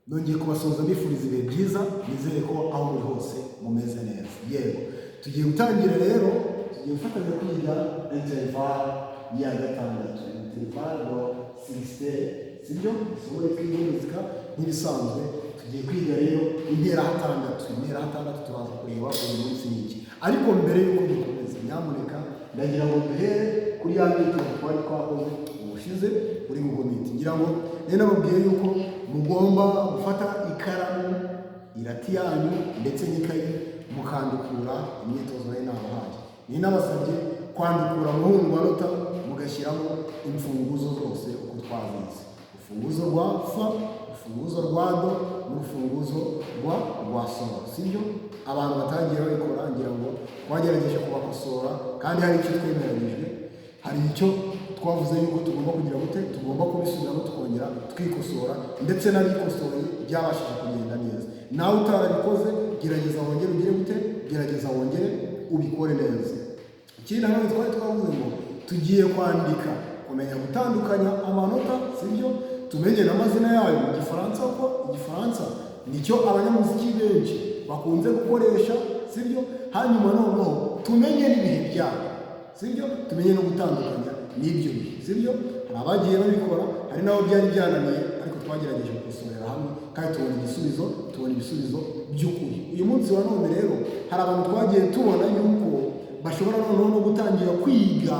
nongeye kubasuhuza mbifuriza ibihe byiza, nizere ko aho muri hose mumeze neza. Yego, tugiye gutangira rero, tugiye gufatanya kwiga interval ya gatandatu, interval 60, sibyo? Isomo twiga muzika nk'ibisanzwe, tugiye kwiga rero intera hatandatu. Intera hatandatu turaza kureba uyu munsi n'iki. Ariko mbere y'uko dukomeza, nyamuneka ndagira ngo duhere kuri ya myitozo twari twakoze ubushize muri Google Meet. Ngira ngo rero nababwiye yuko mugomba gufata ikaramu, irati yanyu ndetse n'ikayi mukandukura imyitozo nayo nabahaye. Ni nabasabye kwandukura mu manota mugashyiramo imfunguzo zose uko twazize. Urufunguzo rwa fa, urufunguzo rwa do, n'urufunguzo rwa sol. Sibyo? Abantu batangiye babikora ngira ngo twagerageje kubakosora kandi hari icyo twemeranyijwe. Hari icyo twavuze yuko tugomba kugira gute, tugomba kubisubiramo tukongera twikosora, ndetse n'abikosoye byabashije kugenda neza. Nawe utarabikoze gerageza wongere ugire gute, gerageza wongere ubikore neza. Ikindi nanone twari twavuze ngo tugiye kwandika, kumenya gutandukanya amanota, sibyo? Tumenye n'amazina yayo mu Gifaransa, ko Igifaransa nicyo abanyamuziki benshi bakunze gukoresha, sibyo? Hanyuma noneho tumenye n'ibihe byayo, sibyo? Tumenye no gutandukanya n'ibyo bihe, sibyo? Hari abagiye babikora, hari nabo byari byananiye, ariko twagerageje gukosorera hamwe kandi tubona ibisubizo by'ukuri. Uyu munsi wa none rero hari abantu twagiye tubona yuko bashobora noneho no gutangira kwiga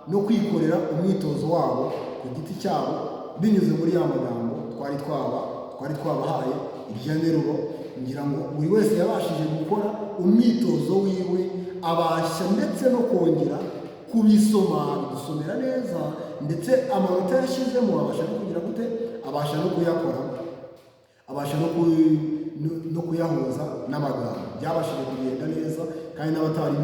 no kwikorera umwitozo wabo ku giti cyabo binyuze muri ya magambo twari twabahaye irya nteruro. Ngira ngo buri wese yabashije gukora umwitozo wiwe, abasha ndetse no kongera kubisoma, bidusomera neza, ndetse amanota yashyizemo abasha no kugira gute, abasha no kuyakora, abasha no kuyahuza n'amagambo. Byabashije kugenda neza, kandi n'abatari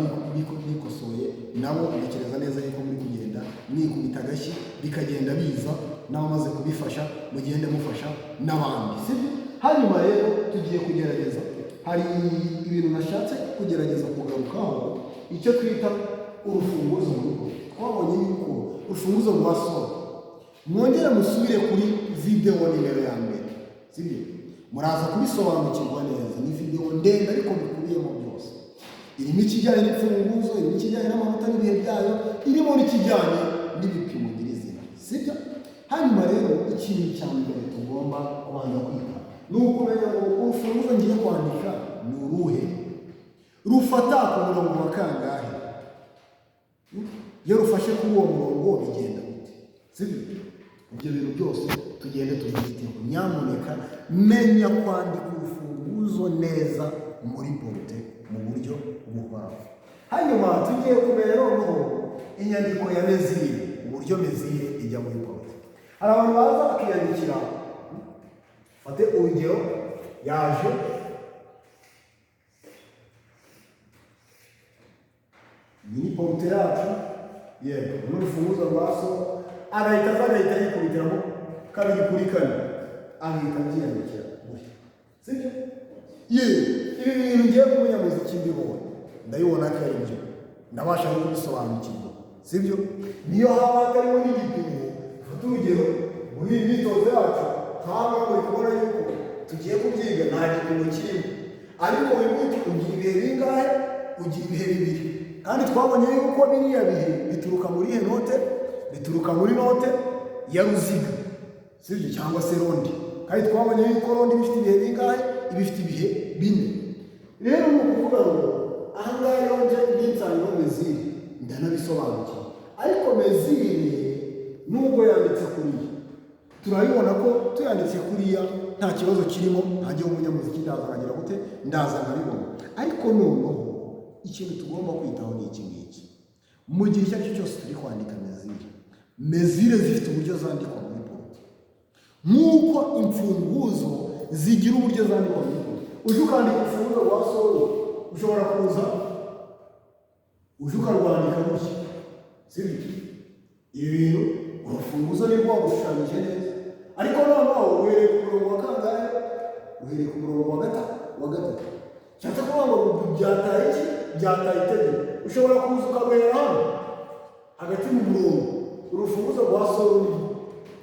bikosoye nabo ntekereza neza yuko muri kugenda mwikubita agashyi bikagenda biza, n'abamaze kubifasha mugende mufasha n'abandi, sibyo? Hanyuma rero tugiye kugerageza, hari ibintu nashatse kugerageza kugarukaho, icyo twita urufunguzo rugo. Twabonye yuko urufunguzo rwa sol, mwongere musubire kuri video nimero ya mbere, sibyo? Muraza kubisobanukirwa neza. Ni video ndende ariko bikubiyemo byose. Irimo ikijyanye n'imfunguzo, irimo ikijyanye n'amanota n'ibihe byayo, irimo n'ikijyanye n'ibipimo nyirizina, sibyo? Hanyuma rero ikintu cya mbere tugomba kubanza kwiga ni ukumenya ngo urufunguzo ngiye kwandika ni uruhe, rufata ku murongo wa kangahe. Iyo rufashe kuri uwo murongo bigenda gute, sibyo? Ibyo bintu byose tugende tubyiteho. Nyamuneka menya kwandika urufunguzo neza muri pote mu buryo buhoraho. Hanyuma tugiye kumenya noneho inyandiko ya mezire, uburyo mezire ijya muri pote. Hari abantu baza bakiyandikira, fate urugero, yaje ni pote yacu, yego, n'urufunguzo rwa sol, agahita yikubitiramo kabiri kuri kane, ahita abyiyandikira gutya, sibyo? Ibi bintu ngiye k'umunyamuziki mbibona, ndabibona ko ari byo, ndabasha no kubisobanukirwa, sibyo? Niyo haba hatarimo n'igipimo, fata urugero muri iyi myitozo yacu haba muri kubona yuko tugiye kubyiga nta gipimo kirimo, ariko uyu munsi ugira ibihe bingahe? Ugira ibihe bibiri, kandi twabonye yuko biriya bihe bituruka muri iyo note, bituruka muri note ya ruziga, sibyo? Cyangwa se rondi, kandi twabonye yuko rondi bifite ibihe bingahe? Ibifite ibihe bine. Rero ni ukuvuga ngo aha ngaha yonje n'insangano mezire ndanabisobanukiwe, ariko mezire nubwo yanditse kuriya turabibona ko tuyanditse kuriya nta kibazo kirimo, ntajye umunyamuziki ndazanagira gute, ndaza nkabibona. Ariko noneho ikintu tugomba kwitaho ni iki ngiki. Mu gihe icyo ari cyo cyose turi kwandika mezire zifite uburyo zandikwa muri pote, nk'uko imfunguzo zigira uburyo zandikwa muri pote. Uje ukandika urufunguzo rwa sol, ushobora kuza uje ukarwandika gutya, sibyo? Ibi bintu urufunguzo ni rwo wagushushanyije neza, ariko noneho uhereye ku murongo wa kangahe? Uhereye ku murongo wa gatatu. Cyangwa kuvuga ngo byataye iki? Byataye itegeko. Ushobora kuza ukagwera hano hagati mu murongo, urufunguzo rwa sol,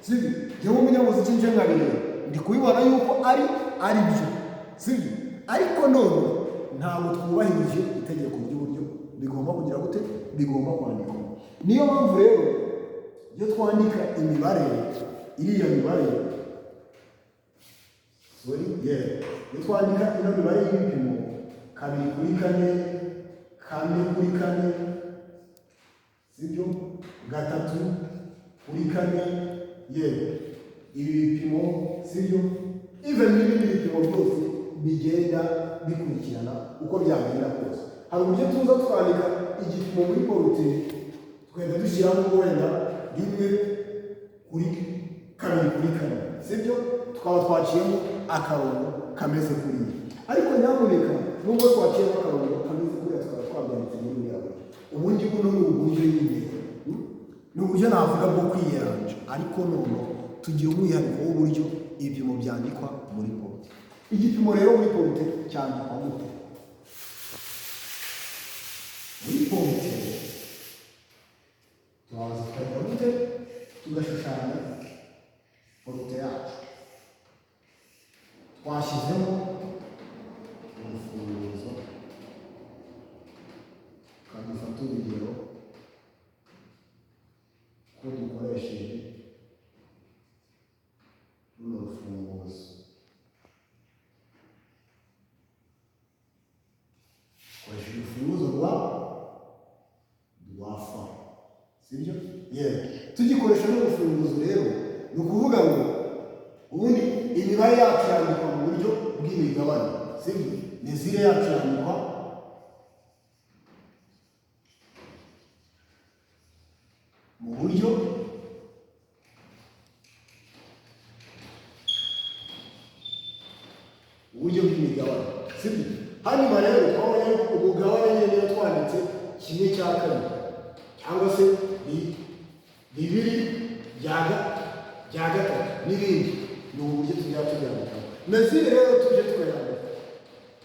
sibyo? Njyewe umunyamuziki nje nkabireba ndi kubibona yuko ari byo sibyo, ariko none ntabwo twubahirije itegeko ry'uburyo bigomba kugira gute, bigomba kwandikwa. Niyo mpamvu rero iyo twandika imibare, iriya mibare iyo twandika ino mibare y'ibipimo 2 kuri 4, 4 kuri 4, sibyo, 3 kuri 4, ibi bipimo sibyo, even n'ibindi bipimo byose bigenda bikurikirana uko byagenda kose. Hari uburyo tuza twandika igipimo muri porute twenda dushyiramo wenda 1 kuri 2 kuri 4, sibyo, tukaba twaciyemo akarongo kameze kuri iyi. Ariko nyamuneka nubwo twaciyemo akarongo kameze kuri tukaba twabyanditse muri buriya buryo, ubundi buno ni uburyo nyine ni uburyo navuga bwo kwiyeranja, ariko none tugira umwihariko w'uburyo ibipimo byandikwa muri porute. Igipimo rero muri porute cyandikwa gute? Muri porute turaza tukajya gute tugashushanya porute yacu, twashyizemo urufunguzo, kadufata urugero ko dukoresheje runo rufunguzo, dukoresheje urufunguzo rwa fa, sibyo? Tugikoresha n'urufunguzo rero ni ukuvuga ngo ubundi imibare yacu yandikwa mu buryo bw'imigabane, sibyo? Mezire yacu yandikwa mu buryo bw'imigabane, sibyo? Hanyuma rero twabonye ko umugabane nyine twanditse 1/4 cyangwa se 2/3 n'ibindi, ni uburyo tujya tubyandika. Mezire rero tuje twayandika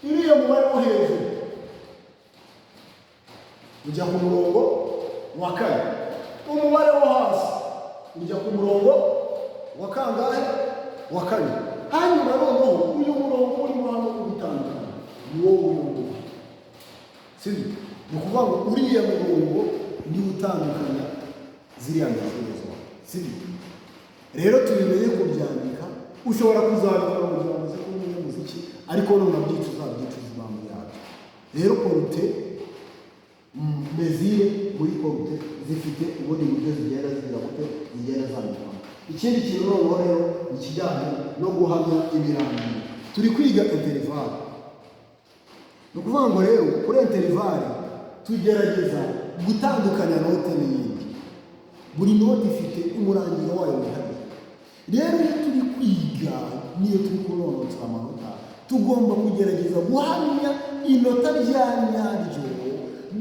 iriya mubare wo hejuru ujya ku murongo wa 4, umubare wo hasi ujya ku murongo wa kangahe, wa 4. Hanyuma noneho uyu murongo urimo hano ubitandukanye ni wo murongo, sibyo? Ni ukuvuga ngo uriya murongo ni utandukanya ziriya mezire zose, sibyo? Rero tubimenye kubyandika, ushobora kuzabikora mu gihe wamaze kumenya umuziki, ariko none nabyica uzabyicuza impamvu yacu. Rero porute mezire muri porute zifite ubundi buryo zigenda zigira gute, zigenda zandikwa. Ikindi kintu noneho rero ikijyanye no guhamya ibirangiro, turi kwiga interivale. Ni ukuvuga ngo rero kuri interivale tugerageza gutandukanya note n'iyindi, buri note ifite umurangiro wayo wihariye. Rero iyo turi kwiga niyo turi kunonosora amanota, tugomba kugerageza guhamya inota rya nyaryo,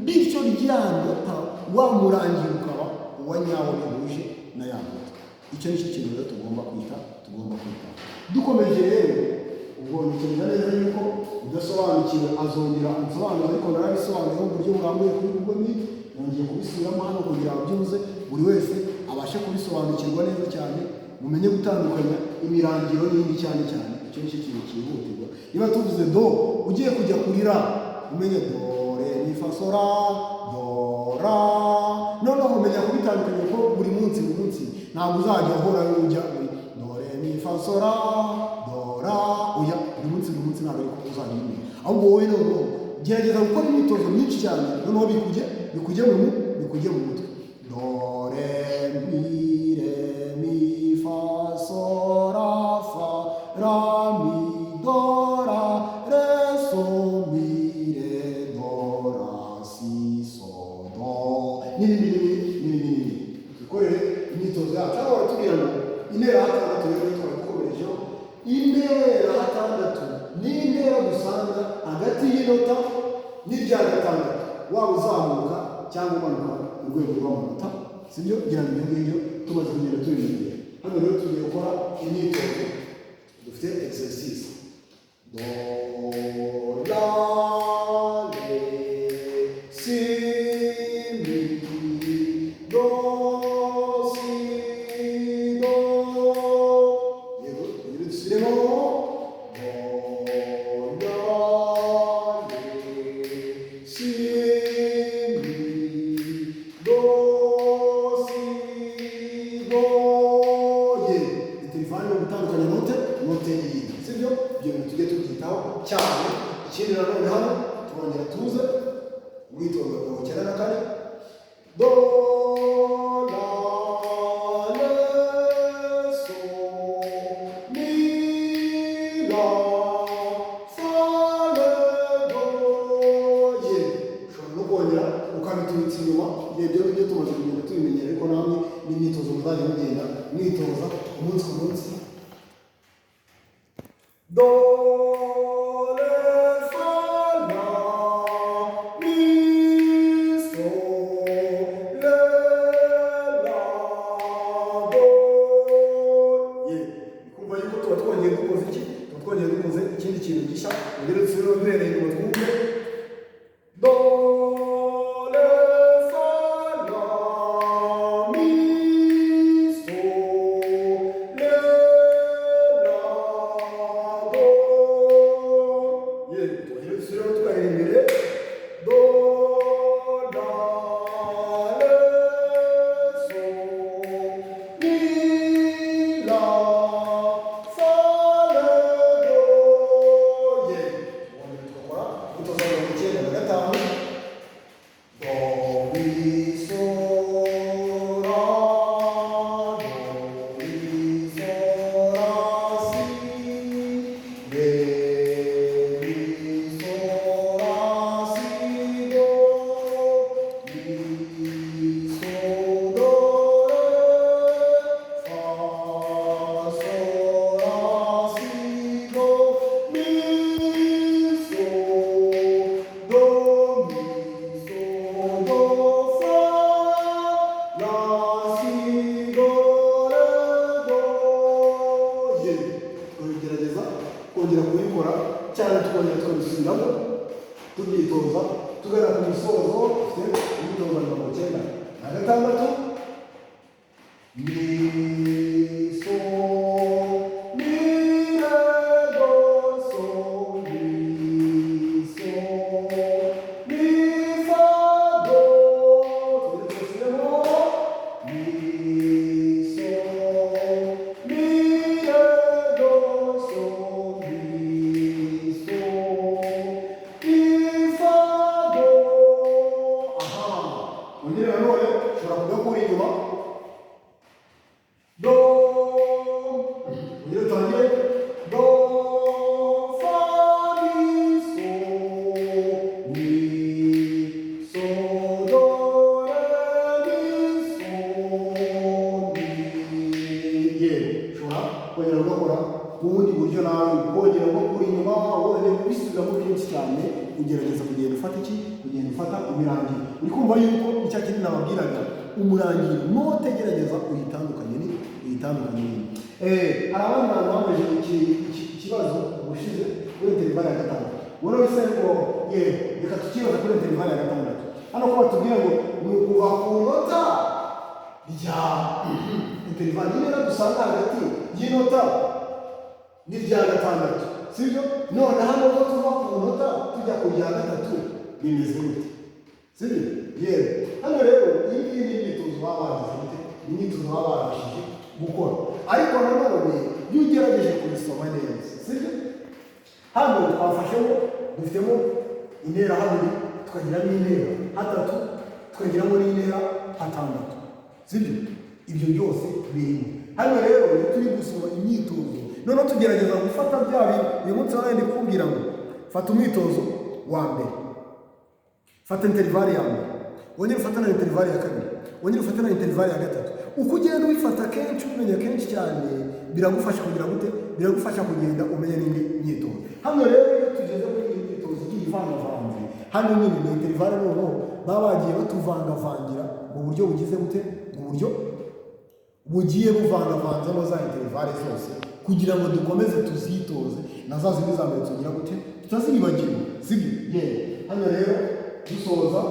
bityo rya nota wa murangiro ukaba uwa nyawo bihuje na ya nota. Icyo ni cyo kintu rero tugomba kwita. Dukomeje rero ubwo ntekereza neza yuko udasobanukiwe azongera ansobanura, ariko narabisobanuye mu buryo burambuye kuri Google Meet, nongeye kubisubiramo hano kugira ngo byuze buri wese abashe kubisobanukirwa neza cyane, mumenye gutandukanya imirangiro n'indi cyane. Icyo ni cyo kintu cyihutirwa. Niba tuvuze do ugiye kujya kuri ra, umenye do re mi fa so ra, do ra, noneho umenya kubitandukanya ko buri munsi ntabwo uzajya uhora ujya muri do re mi fa so ra, do ra, oya, buri munsi ntabwo ariko uzajya umenya. Ahubwo wowe noneho gerageza gukora imyitozo myinshi cyane, noneho bikujye mu mutwe. Do re mi re mi fa so ra fa ra mi do ra re so mi re do ra si so do n'ibindi. Dukorere imyitozo yacu. Hano baratubwira ngo intera 6 rero twakomerejeho. Intera 6 ni intera dusanga hagati y'inota n'irya 6, waba uzamuka cyangwa umanuka urwego rw'amanota, sibyo? Kugira ngo ibyo tumaze kugenda tubimenyera. Hano rero tugiye gukora imyitozo, dufite exercice do la le si mi do si do. Yego, dusubiremo sibyo? Ibyo bintu tujye tubyitaho cyane. Ikindi nanone hano twongera tuze umwitozo wa 94 do la le so mi la fa le do ye. Ushobora no kongera ukabitubitsa inyuma ibyo ngibyo tumaze kugenda tubimenyera, ariko namwe n'imyitozo muzajya mugenda mwitoza umunsi ku munsi. Do re fa la mi so le la do ye. Kumva yuko tuba twongeye dukoze iki? Tuba twongeye dukoze ikindi kintu gishya. Rero rero duhereye inyuma twumve do re fa la mi so le la do ye. Rero tugahera imbere do la le so mi la fa le do ye. Ubundi tugakora utoza mirongo icyenda na gatanu do mi so la do mi so la si re mi so la si do mi so do re fa so la si do mi so do mi so do fa la si do re do ye. Tugerageza kongera kubikora cyane, tukongera tukabisubiramo tubyitoza tugana ku musozo. Dufite imyitozo ya 96 mi so mi re do so mi so mi fa do. Tubisubiremo mi so mi re do so mi so mi fa do. Aha, ongera nanone ushobora kugakura inyuma do, ongera utangire do fa mi so do re mi so mi ye. Ushobora kongera ugakora mu bundi buryo nawe, kongera ugakura inyuma wongera kubisubiramo byinshi cyane, ugerageza kugenda ufata iki? Kugenda ufata imirangiro. Uri kumva yuko icya kintu nababwiraga, umurangiro nutegerageza uyitandukanye n'ibindi. Hari abandi bantu bakomeje ikibazo ubushize kuri interivale ya gatandatu. Wowe wese ngo ye reka tukibaza kuri interivale ya gatandatu. Hano ko batubwira ngo ni ukuva ku nota rya interivale nyine dusanga hagati y'inota n'irya gatandatu, sibyo? None hano ko tuva ku nota tujya ku rya gatatu bimeze gute, sibyo? Yewe hano rero iyi ngiyi ni imyitozo baba bagize, ni imyitozo baba barabashije gukora, ariko nanone iyo ugerageje kubisoma neza, sibyo? Hano twafashemo dufitemo intera habiri, tukagiramo intera hatatu, tukagiramo n'intera hatandatu, sibyo? Ibyo byose birimo hano. Rero iyo turi gusoma imyitozo noneho tugerageza gufata bya bintu. Uyu munsi nawe ndi kubwira ngo fata umwitozo wa mbere, fata interivale ya mbere, wongere ufata na interivale ya kabiri, wongere ufata na interivale ya gatatu. Uko ugenda ubifata kenshi, umenya kenshi cyane, biragufasha kugira gute? Biragufasha kugenda umenya n'indi myitozo. Hano rero iyo tugeze muri iyi myitozo igiye ivangavanze, hano nyine ni interivale noneho baba bagiye batuvangavangira mu buryo bugize gute? Mu buryo bugiye buvangavanzemo za interivale zose, kugira ngo dukomeze tuzitoze na za zindi za mbere tugira gute? Tutazibagirwa, sibyo? Yewe hano rero dusoza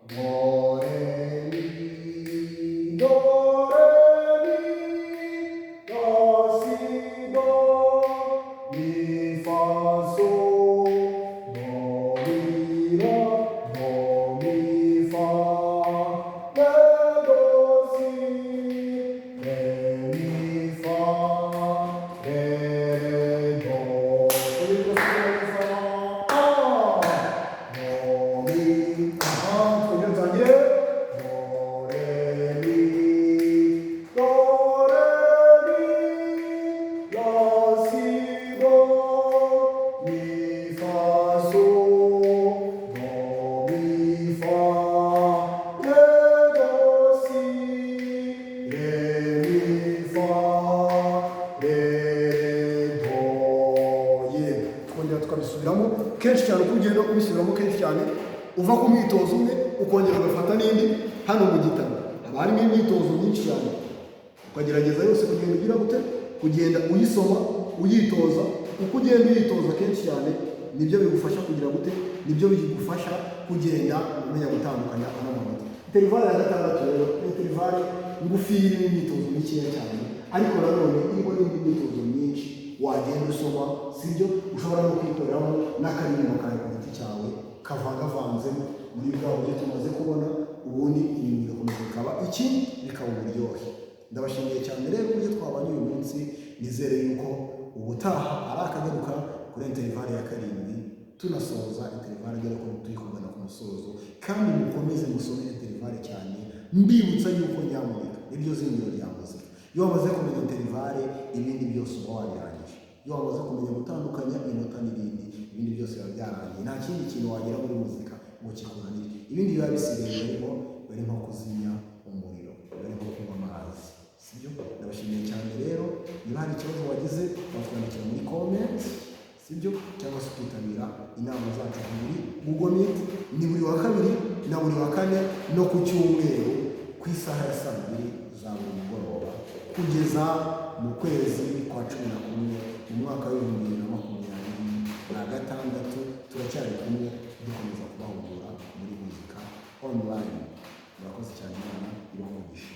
do re mi do re mi do si do mi fa so do mi re do mi fa re do si re mi fa re do ukabisubiramo kenshi cyane, uko ugenda ubisubiramo kenshi cyane, uva ku mwitozo umwe ukongera ugafata n'indi. Hano mu gitabo haba harimo imyitozo myinshi cyane, ukagerageza yose kugenda ugira gute, kugenda uyisoma uyitoza. Uko ugenda uyitoza kenshi cyane nibyo bigufasha kugira gute, nibyo bigufasha kugenda umenya gutandukanya n'amanota. Interivale ya gatandatu rero interivale ngufi irimo imyitozo mikeya cyane, ariko nanone irimo n'indi myitozo myinshi wagenda usoma, sibyo? Ushobora no kwikoreramo n'akaririmbo kawe ku giti cyawe kavangavanzemo muri bwa buryo tumaze kubona, ubundi ibintu bigakomeza bikaba iki, bikaba uburyohe. Ndabashimiye cyane rero uburyo twabanye uyu munsi, nizere yuko ubutaha ari akagaruka kuri interivale ya karindwi, tunasoza interivale agera ko turi kugana ku musozo, kandi mukomeze musome interivale cyane, mbibutsa yuko nyamuneka niryo zingiro rya muzika. Iyo wamaze kumenya interivale, ibindi byose uba wabirangije. Iyo wamaze kumenya gutandukanya inota n'ibindi, ibindi byose biba byarangiye. Nta kindi kintu wagera muri muzika ngo kikunanire. Ibindi biba bisigaye bari nko kuzimya umuriro, bari nko kunywa amazi, sibyo? Ndabashimiye cyane rero. Niba hari ikibazo wagize watwandikira muri comments, sibyo? Cyangwa se ukitabira inama zacu muri Google Meet, ni buri wa kabiri na buri wa kane no ku cyumweru ku isaha ya 2 za buri mugoroba kugeza mu kwezi kwa 11 mu mwaka wa 2026. Turacyari kumwe dukomeza kubahugura muri muzika online. Murakoze cyane, Imana ibahe umugisha.